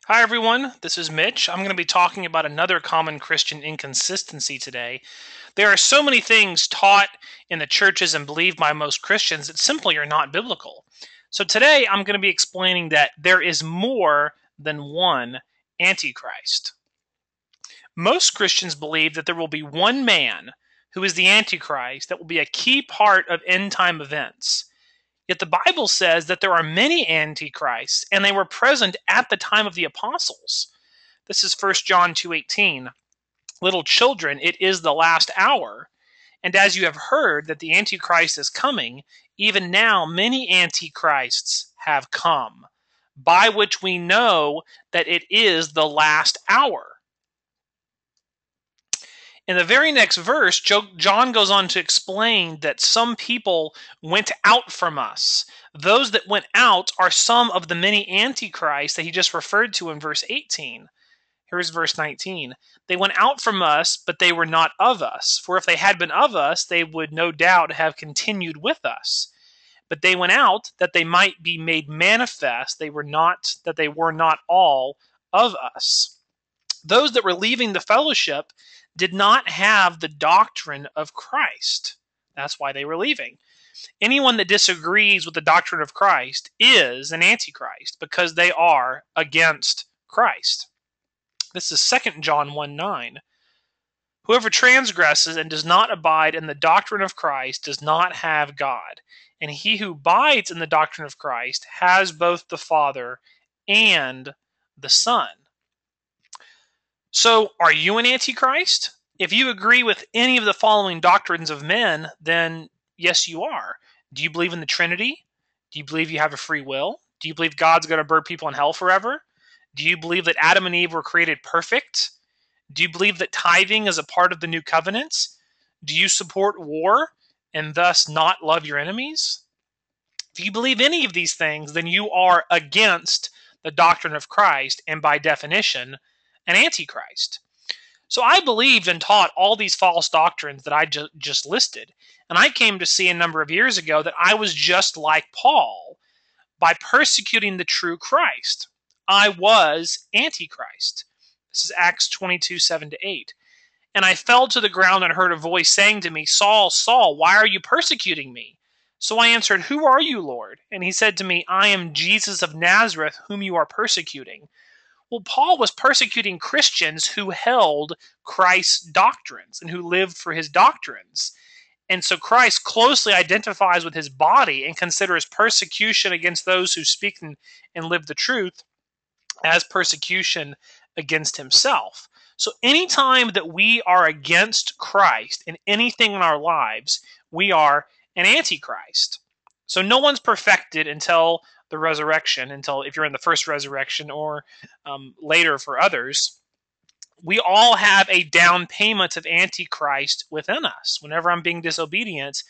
Hi, everyone. This is Mitch. I'm going to be talking about another common Christian inconsistency today. There are so many things taught in the churches and believed by most Christians that simply are not biblical. So today I'm going to be explaining that there is more than one Antichrist. Most Christians believe that there will be one man who is the Antichrist that will be a key part of end time events. Yet the Bible says that there are many antichrists, and they were present at the time of the apostles. This is 1 John 2:18. Little children, it is the last hour. And as you have heard that the Antichrist is coming, even now many antichrists have come, by which we know that it is the last hour. In the very next verse, John goes on to explain that some people went out from us. Those that went out are some of the many antichrists that he just referred to in verse 18. Here's verse 19. They went out from us, but they were not of us. For if they had been of us, they would no doubt have continued with us. But they went out that they might be made manifest. They were not all of us. Those that were leaving the fellowship did not have the doctrine of Christ. That's why they were leaving. Anyone that disagrees with the doctrine of Christ is an antichrist because they are against Christ. This is 2 John 1:9. Whoever transgresses and does not abide in the doctrine of Christ does not have God. And he who abides in the doctrine of Christ has both the Father and the Son. So, are you an antichrist? If you agree with any of the following doctrines of men, then yes, you are. Do you believe in the Trinity? Do you believe you have a free will? Do you believe God's going to burn people in hell forever? Do you believe that Adam and Eve were created perfect? Do you believe that tithing is a part of the new covenants? Do you support war and thus not love your enemies? If you believe any of these things, then you are against the doctrine of Christ and by definition, an antichrist. So I believed and taught all these false doctrines that I just listed. And I came to see a number of years ago that I was just like Paul by persecuting the true Christ. I was antichrist. This is Acts 22:7-8. And I fell to the ground and heard a voice saying to me, Saul, Saul, why are you persecuting me? So I answered, Who are you, Lord? And he said to me, I am Jesus of Nazareth, whom you are persecuting. Well, Paul was persecuting Christians who held Christ's doctrines and who lived for his doctrines. And so Christ closely identifies with his body and considers persecution against those who speak and live the truth as persecution against himself. So anytime that we are against Christ in anything in our lives, we are an antichrist. So no one's perfected until the resurrection, until if you're in the first resurrection or later for others. We all have a down payment of Antichrist within us. Whenever I'm being disobedient,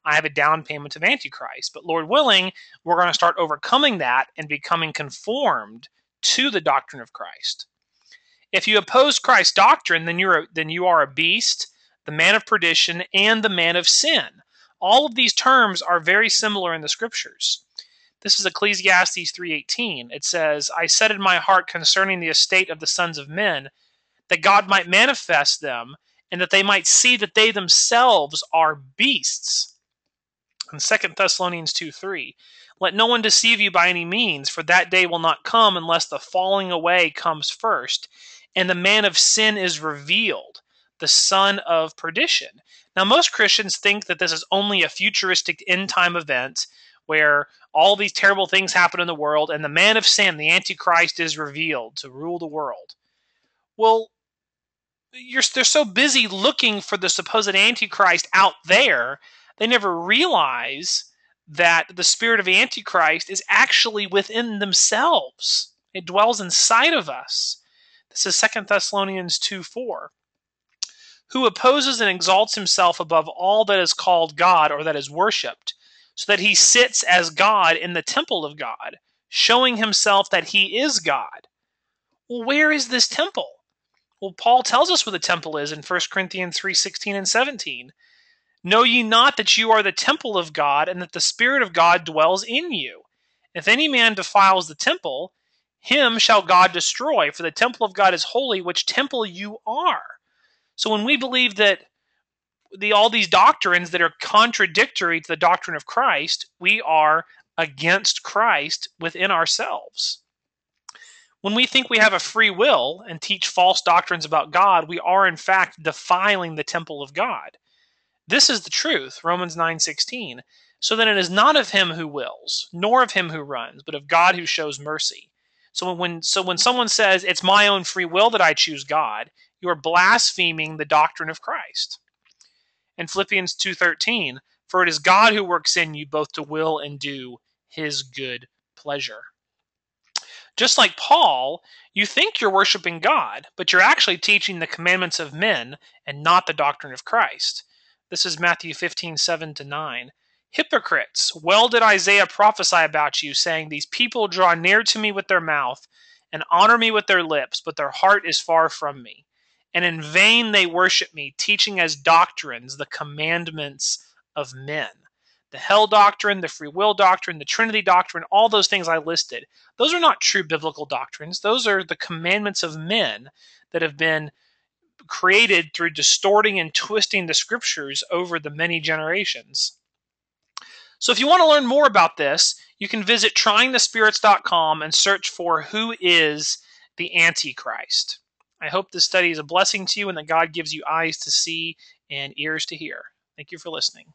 I have a down payment of Antichrist. But Lord willing, we're going to start overcoming that and becoming conformed to the doctrine of Christ. If you oppose Christ's doctrine, then you are a beast, the man of perdition, and the man of sin. All of these terms are very similar in the scriptures. This is Ecclesiastes 3:18. It says, I said in my heart concerning the estate of the sons of men, that God might manifest them, and that they might see that they themselves are beasts. In 2 Thessalonians 2:3, let no one deceive you by any means, for that day will not come unless the falling away comes first, and the man of sin is revealed, the son of perdition. Now, most Christians think that this is only a futuristic end-time event where all these terrible things happen in the world, and the man of sin, the Antichrist, is revealed to rule the world. Well, they're so busy looking for the supposed Antichrist out there, they never realize that the spirit of Antichrist is actually within themselves. It dwells inside of us. This is 2 Thessalonians 2:4. Who opposes and exalts himself above all that is called God or that is worshipped, so that he sits as God in the temple of God, showing himself that he is God. Well, where is this temple? Well, Paul tells us where the temple is in 1 Corinthians 3:16 and 17. Know ye not that you are the temple of God, and that the Spirit of God dwells in you? If any man defiles the temple, him shall God destroy, for the temple of God is holy, which temple you are. So when we believe that all these doctrines that are contradictory to the doctrine of Christ, we are against Christ within ourselves. When we think we have a free will and teach false doctrines about God, we are in fact defiling the temple of God. This is the truth, Romans 9:16. So then it is not of him who wills, nor of him who runs, but of God who shows mercy. So when someone says it's my own free will that I choose God, you are blaspheming the doctrine of Christ. In Philippians 2:13, for it is God who works in you both to will and do his good pleasure. Just like Paul, you think you're worshiping God, but you're actually teaching the commandments of men and not the doctrine of Christ. This is Matthew 15:7-9. Hypocrites, well did Isaiah prophesy about you, saying, these people draw near to me with their mouth and honor me with their lips, but their heart is far from me. And in vain they worship me, teaching as doctrines the commandments of men. The hell doctrine, the free will doctrine, the Trinity doctrine, all those things I listed, those are not true biblical doctrines. Those are the commandments of men that have been created through distorting and twisting the scriptures over the many generations. So if you want to learn more about this, you can visit tryingthespirits.com and search for who is the Antichrist. I hope this study is a blessing to you and that God gives you eyes to see and ears to hear. Thank you for listening.